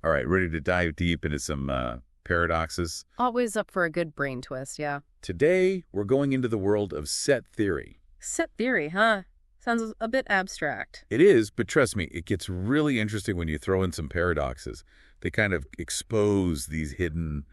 All right, ready to dive deep into some paradoxes? Always up for a good brain twist, yeah. Today, we're going into the world of set theory. Set theory, huh? Sounds a bit abstract. It is, but trust me, it gets really interesting when you throw in some paradoxes. They kind of expose these hidden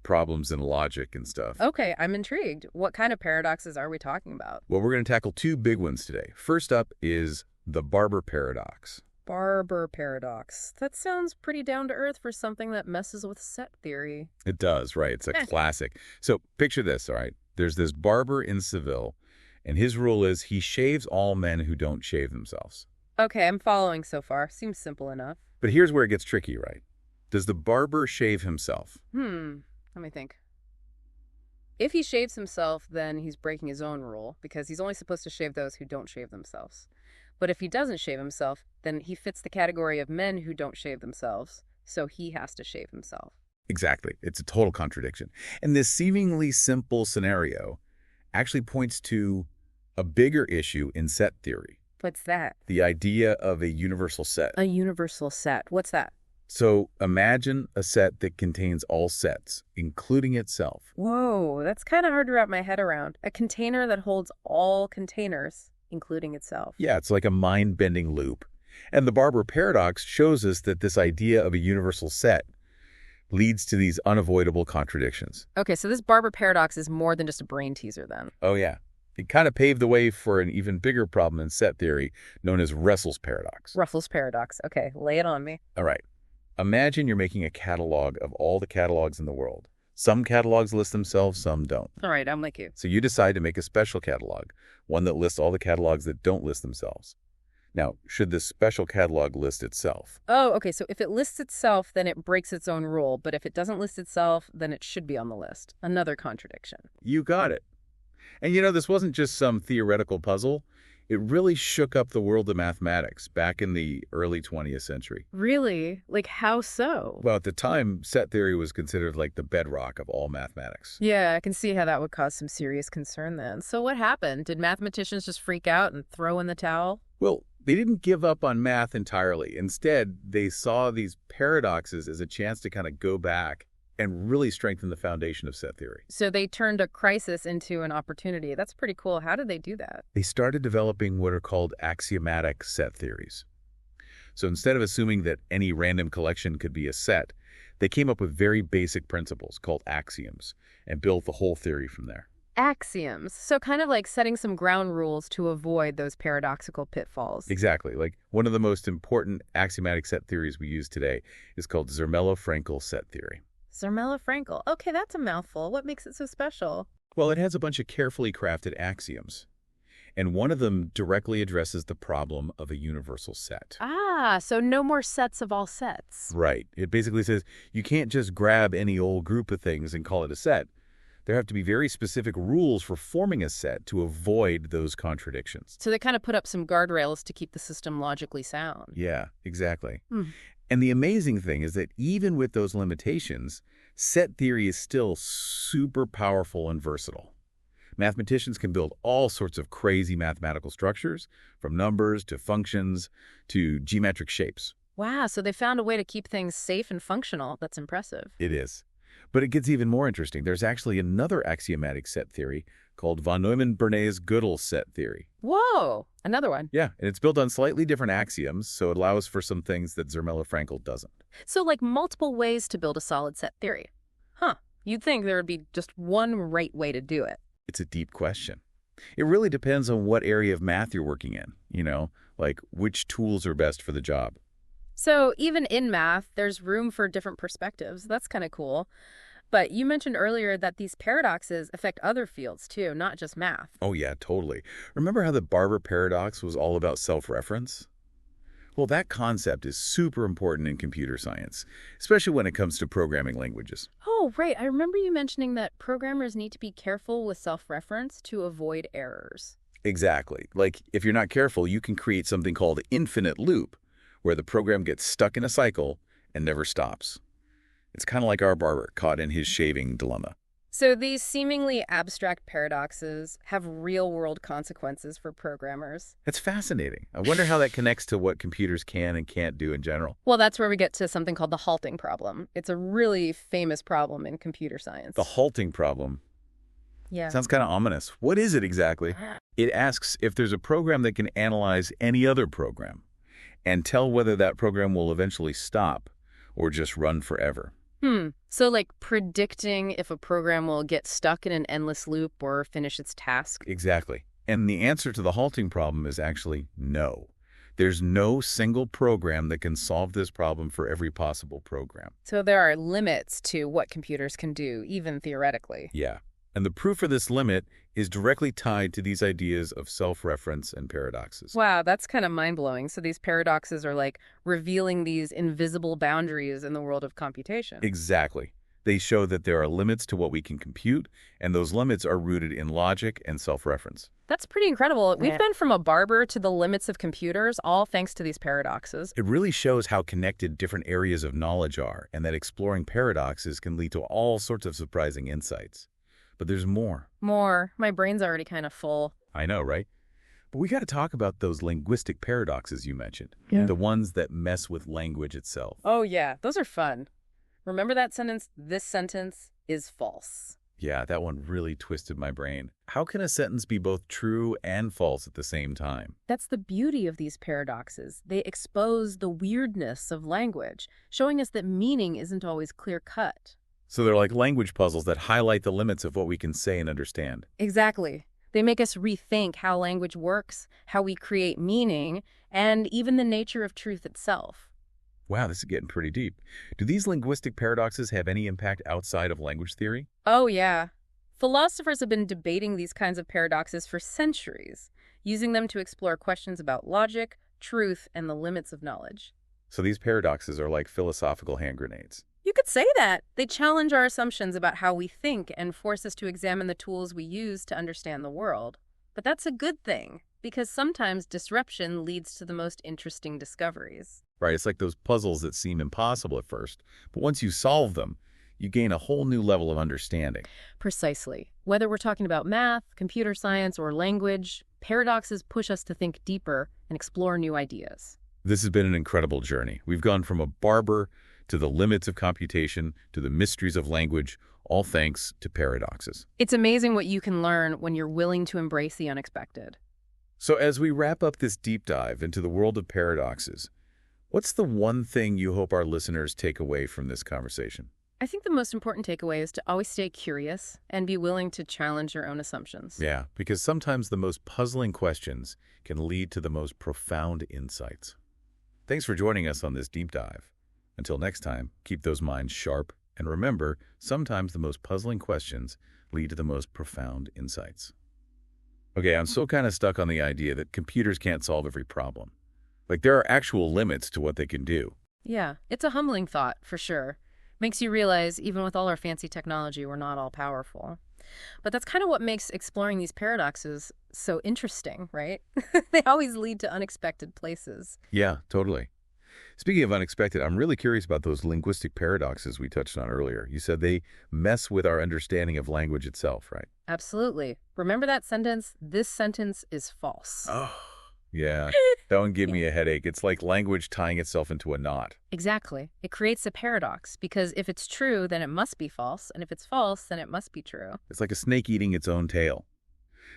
problems in logic and stuff. Okay, I'm intrigued. What kind of paradoxes are we talking about? Well, we're going to tackle two big ones today. First up is the Barber Paradox. Barber Paradox. That sounds pretty down to earth for something that messes with set theory. It does, right? It's a classic. So picture this, all right? There's this barber in Seville, and his rule is he shaves all men who don't shave themselves. Okay, I'm following so far. Seems simple enough. But here's where it gets tricky, right? Does the barber shave himself? Let me think. If he shaves himself, then he's breaking his own rule, because he's only supposed to shave those who don't shave themselves. But if he doesn't shave himself, then he fits the category of men who don't shave themselves, so he has to shave himself. Exactly. It's a total contradiction. And this seemingly simple scenario actually points to a bigger issue in set theory. What's that? The idea of a universal set. A universal set. What's that? So imagine a set that contains all sets, including itself. Whoa, that's kind of hard to wrap my head around. A container that holds all containers, including itself. Yeah, it's like a mind-bending loop. And the Barber Paradox shows us that this idea of a universal set leads to these unavoidable contradictions. Okay, so this Barber Paradox is more than just a brain teaser then. Oh, yeah. It kind of paved the way for an even bigger problem in set theory known as Russell's Paradox. Russell's Paradox. Okay, lay it on me. All right. Imagine you're making a catalog of all the catalogs in the world. Some catalogs list themselves, some don't. All right, I'm like you. So you decide to make a special catalog, one that lists all the catalogs that don't list themselves. Now, should this special catalog list itself? Oh, okay, so if it lists itself, then it breaks its own rule. But if it doesn't list itself, then it should be on the list. Another contradiction. You got it. And this wasn't just some theoretical puzzle. It really shook up the world of mathematics back in the early 20th century. Really? Like, how so? Well, at the time, set theory was considered like the bedrock of all mathematics. Yeah, I can see how that would cause some serious concern then. So what happened? Did mathematicians just freak out and throw in the towel? Well, they didn't give up on math entirely. Instead, they saw these paradoxes as a chance to kind of go back and really strengthen the foundation of set theory. So they turned a crisis into an opportunity. That's pretty cool. How did they do that? They started developing what are called axiomatic set theories. So instead of assuming that any random collection could be a set, they came up with very basic principles called axioms and built the whole theory from there. Axioms. So kind of like setting some ground rules to avoid those paradoxical pitfalls. Exactly. Like one of the most important axiomatic set theories we use today is called Zermelo-Fraenkel set theory. Zermelo-Fraenkel. Okay, that's a mouthful. What makes it so special? Well, it has a bunch of carefully crafted axioms, and one of them directly addresses the problem of a universal set. Ah, so no more sets of all sets. Right. It basically says you can't just grab any old group of things and call it a set. There have to be very specific rules for forming a set to avoid those contradictions. So they kind of put up some guardrails to keep the system logically sound. Yeah, exactly. And the amazing thing is that even with those limitations, set theory is still super powerful and versatile. Mathematicians can build all sorts of crazy mathematical structures, from numbers to functions to geometric shapes. Wow, so they found a way to keep things safe and functional. That's impressive. It is. But it gets even more interesting. There's actually another axiomatic set theory called von Neumann-Bernays-Gödel set theory. Whoa, another one. Yeah, and it's built on slightly different axioms, so it allows for some things that Zermelo-Fraenkel doesn't. So like multiple ways to build a solid set theory. Huh, you'd think there would be just one right way to do it. It's a deep question. It really depends on what area of math you're working in, like which tools are best for the job. So even in math, there's room for different perspectives. That's kind of cool. But you mentioned earlier that these paradoxes affect other fields too, not just math. Oh yeah, totally. Remember how the Barber Paradox was all about self-reference? Well, that concept is super important in computer science, especially when it comes to programming languages. Oh, right. I remember you mentioning that programmers need to be careful with self-reference to avoid errors. Exactly. Like, if you're not careful, you can create something called infinite loop, where the program gets stuck in a cycle and never stops. It's kind of like our barber caught in his shaving dilemma. So these seemingly abstract paradoxes have real-world consequences for programmers. It's fascinating. I wonder how that connects to what computers can and can't do in general. Well, that's where we get to something called the halting problem. It's a really famous problem in computer science. The halting problem. Yeah. Sounds kind of ominous. What is it exactly? It asks if there's a program that can analyze any other program and tell whether that program will eventually stop or just run forever. So like predicting if a program will get stuck in an endless loop or finish its task? Exactly. And the answer to the halting problem is actually no. There's no single program that can solve this problem for every possible program. So there are limits to what computers can do, even theoretically. Yeah. And the proof of this limit is directly tied to these ideas of self-reference and paradoxes. Wow, that's kind of mind-blowing. So these paradoxes are like revealing these invisible boundaries in the world of computation. Exactly. They show that there are limits to what we can compute, and those limits are rooted in logic and self-reference. That's pretty incredible. We've been from a barber to the limits of computers, all thanks to these paradoxes. It really shows how connected different areas of knowledge are, and that exploring paradoxes can lead to all sorts of surprising insights. But there's more. More. My brain's already kind of full. I know, right? But we got to talk about those linguistic paradoxes you mentioned. Yeah. The ones that mess with language itself. Oh, yeah. Those are fun. Remember that sentence? This sentence is false. Yeah, that one really twisted my brain. How can a sentence be both true and false at the same time? That's the beauty of these paradoxes. They expose the weirdness of language, showing us that meaning isn't always clear-cut. So they're like language puzzles that highlight the limits of what we can say and understand. Exactly. They make us rethink how language works, how we create meaning, and even the nature of truth itself. Wow, this is getting pretty deep. Do these linguistic paradoxes have any impact outside of language theory? Oh, yeah. Philosophers have been debating these kinds of paradoxes for centuries, using them to explore questions about logic, truth, and the limits of knowledge. So these paradoxes are like philosophical hand grenades. You could say that. They challenge our assumptions about how we think and force us to examine the tools we use to understand the world. But that's a good thing, because sometimes disruption leads to the most interesting discoveries. Right, it's like those puzzles that seem impossible at first, but once you solve them, you gain a whole new level of understanding. Precisely. Whether we're talking about math, computer science, or language, paradoxes push us to think deeper and explore new ideas. This has been an incredible journey. We've gone from a barber to the limits of computation to the mysteries of language, all thanks to paradoxes. It's amazing what you can learn when you're willing to embrace the unexpected. So as we wrap up this deep dive into the world of paradoxes, what's the one thing you hope our listeners take away from this conversation? I think the most important takeaway is to always stay curious and be willing to challenge your own assumptions. Yeah, because sometimes the most puzzling questions can lead to the most profound insights. Thanks for joining us on this deep dive. Until next time, keep those minds sharp, and remember, sometimes the most puzzling questions lead to the most profound insights. Okay, I'm so kind of stuck on the idea that computers can't solve every problem. Like, there are actual limits to what they can do. Yeah, it's a humbling thought, for sure. Makes you realize, even with all our fancy technology, we're not all powerful. But that's kind of what makes exploring these paradoxes so interesting, right? They always lead to unexpected places. Yeah, totally. Speaking of unexpected, I'm really curious about those linguistic paradoxes we touched on earlier. You said they mess with our understanding of language itself, right? Absolutely. Remember that sentence? This sentence is false. Oh, yeah. That one gave me a headache. It's like language tying itself into a knot. Exactly. It creates a paradox, because if it's true, then it must be false, and if it's false, then it must be true. It's like a snake eating its own tail.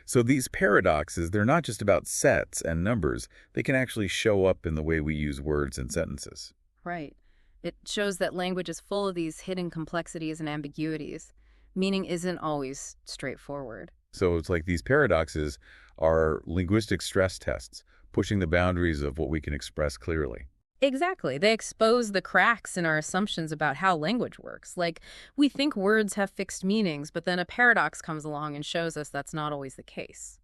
So these paradoxes, they're not just about sets and numbers. They can actually show up in the way we use words and sentences. Right. It shows that language is full of these hidden complexities and ambiguities. Meaning isn't always straightforward. So it's like these paradoxes are linguistic stress tests, pushing the boundaries of what we can express clearly. Exactly. They expose the cracks in our assumptions about how language works. Like, we think words have fixed meanings, but then a paradox comes along and shows us that's not always the case.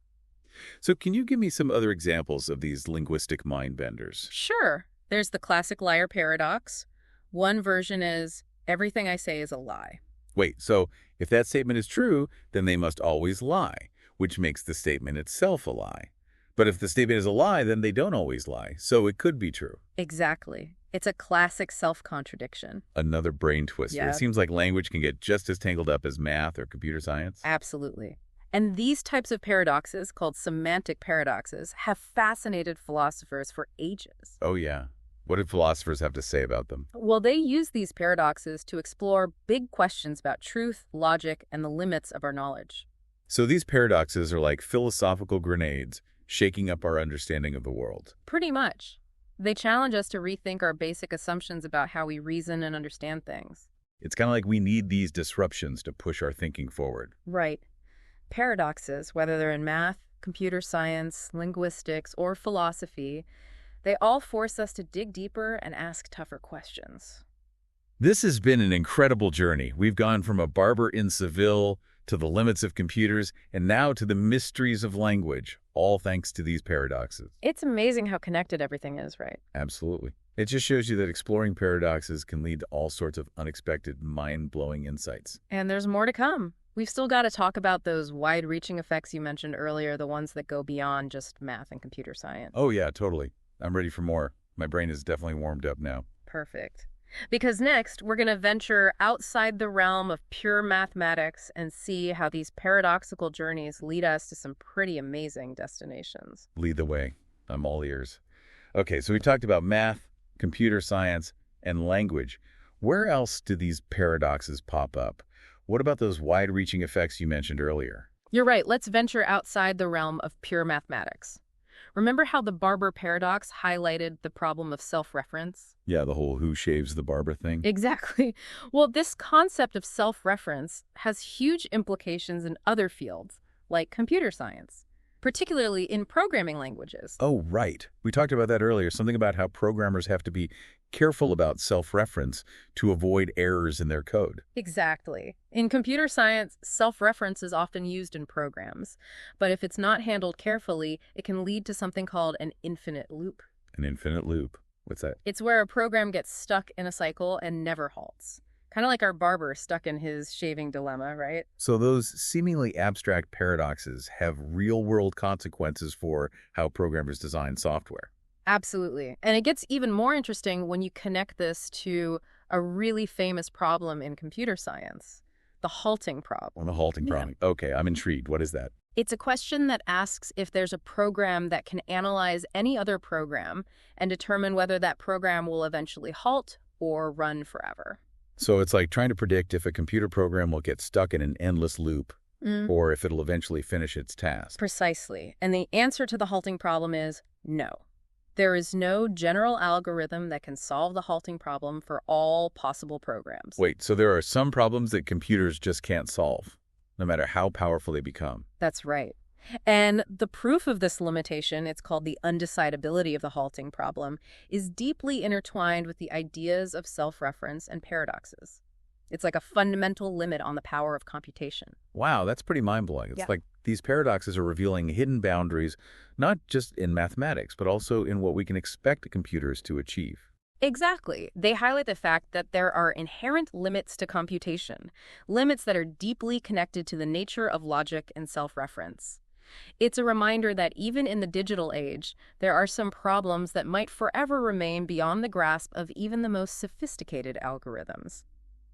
So can you give me some other examples of these linguistic mind benders? Sure. There's the classic liar paradox. One version is, everything I say is a lie. Wait, so if that statement is true, then they must always lie, which makes the statement itself a lie. But if the statement is a lie, then they don't always lie, so it could be true. Exactly. It's a classic self-contradiction. Another brain twister. It Yeah, seems like language can get just as tangled up as math or computer science. absolutely. And these types of paradoxes, called semantic paradoxes, have fascinated philosophers for ages. Oh, yeah. What did philosophers have to say about them? Well, they use these paradoxes to explore big questions about truth, logic, and the limits of our knowledge. So these paradoxes are like philosophical grenades, shaking up our understanding of the world. Pretty much. They challenge us to rethink our basic assumptions about how we reason and understand things. It's kind of like we need these disruptions to push our thinking forward. Right. Paradoxes, whether they're in math, computer science, linguistics, or philosophy, they all force us to dig deeper and ask tougher questions. This has been an incredible journey. We've gone from a barber in Seville to the limits of computers and now to the mysteries of language, all thanks to these paradoxes. It's amazing how connected everything is, right? Absolutely. It just shows you that exploring paradoxes can lead to all sorts of unexpected, mind-blowing insights. And there's more to come. We've still got to talk about those wide-reaching effects you mentioned earlier, the ones that go beyond just math and computer science. Oh yeah, totally. I'm ready for more. My brain is definitely warmed up now. Perfect. Because next, we're going to venture outside the realm of pure mathematics and see how these paradoxical journeys lead us to some pretty amazing destinations. Lead the way. I'm all ears. Okay, so we talked about math, computer science, and language. Where else do these paradoxes pop up? What about those wide-reaching effects you mentioned earlier? You're right, let's venture outside the realm of pure mathematics. Remember how the Barber Paradox highlighted the problem of self-reference? Yeah, the whole who shaves the barber thing. Exactly. Well, this concept of self-reference has huge implications in other fields, like computer science, particularly in programming languages. Oh, right. We talked about that earlier. Something about how programmers have to be careful about self-reference to avoid errors in their code. Exactly. In computer science, self-reference is often used in programs, but if it's not handled carefully, it can lead to something called an infinite loop. An infinite loop. What's that? It's where a program gets stuck in a cycle and never halts. Kind of like our barber stuck in his shaving dilemma, right? So those seemingly abstract paradoxes have real-world consequences for how programmers design software. Absolutely. And it gets even more interesting when you connect this to a really famous problem in computer science, the halting problem. On the halting problem. Okay, I'm intrigued. What is that? It's a question that asks if there's a program that can analyze any other program and determine whether that program will eventually halt or run forever. So it's like trying to predict if a computer program will get stuck in an endless loop or if it'll eventually finish its task. Precisely. And the answer to the halting problem is no. There is no general algorithm that can solve the halting problem for all possible programs. Wait, so there are some problems that computers just can't solve, no matter how powerful they become. That's right. And the proof of this limitation, it's called the undecidability of the halting problem, is deeply intertwined with the ideas of self-reference and paradoxes. It's like a fundamental limit on the power of computation. Wow, that's pretty mind-blowing. It's like these paradoxes are revealing hidden boundaries, not just in mathematics, but also in what we can expect computers to achieve. Exactly. They highlight the fact that there are inherent limits to computation, limits that are deeply connected to the nature of logic and self-reference. It's a reminder that even in the digital age, there are some problems that might forever remain beyond the grasp of even the most sophisticated algorithms.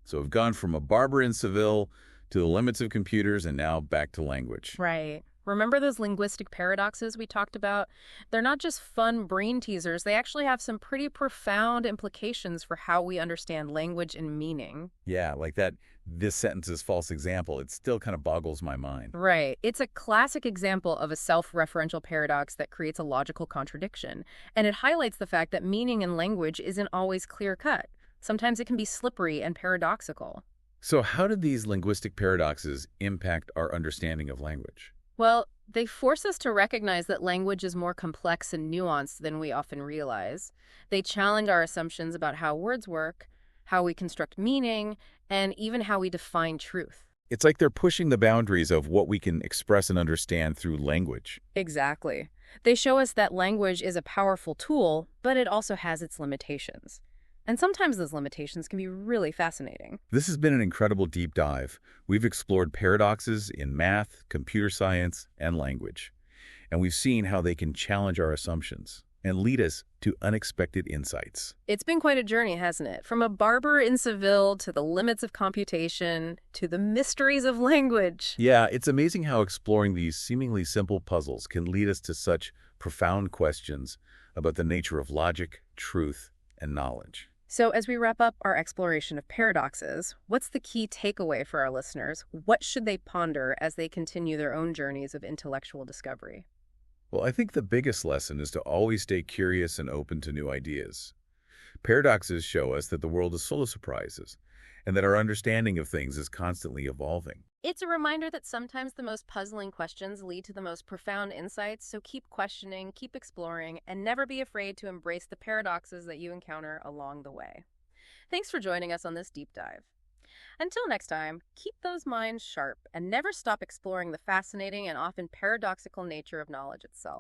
So we've gone from a barber in Seville to the limits of computers and now back to language. Right. Remember those linguistic paradoxes we talked about? They're not just fun brain teasers. They actually have some pretty profound implications for how we understand language and meaning. Yeah, like that "this sentence is false" example. It still kind of boggles my mind. Right. It's a classic example of a self-referential paradox that creates a logical contradiction. And it highlights the fact that meaning in language isn't always clear-cut. Sometimes it can be slippery and paradoxical. So how did these linguistic paradoxes impact our understanding of language? Well, they force us to recognize that language is more complex and nuanced than we often realize. They challenge our assumptions about how words work, how we construct meaning, and even how we define truth. It's like they're pushing the boundaries of what we can express and understand through language. Exactly. They show us that language is a powerful tool, but it also has its limitations. And sometimes those limitations can be really fascinating. This has been an incredible deep dive. We've explored paradoxes in math, computer science, and language. And we've seen how they can challenge our assumptions, and lead us to unexpected insights. It's been quite a journey, hasn't it? From a barber in Seville to the limits of computation to the mysteries of language. Yeah, it's amazing how exploring these seemingly simple puzzles can lead us to such profound questions about the nature of logic, truth, and knowledge. So as we wrap up our exploration of paradoxes, what's the key takeaway for our listeners? What should they ponder as they continue their own journeys of intellectual discovery? Well, I think the biggest lesson is to always stay curious and open to new ideas. Paradoxes show us that the world is full of surprises, and that our understanding of things is constantly evolving. It's a reminder that sometimes the most puzzling questions lead to the most profound insights, so keep questioning, keep exploring, and never be afraid to embrace the paradoxes that you encounter along the way. Thanks for joining us on this deep dive. Until next time, keep those minds sharp and never stop exploring the fascinating and often paradoxical nature of knowledge itself.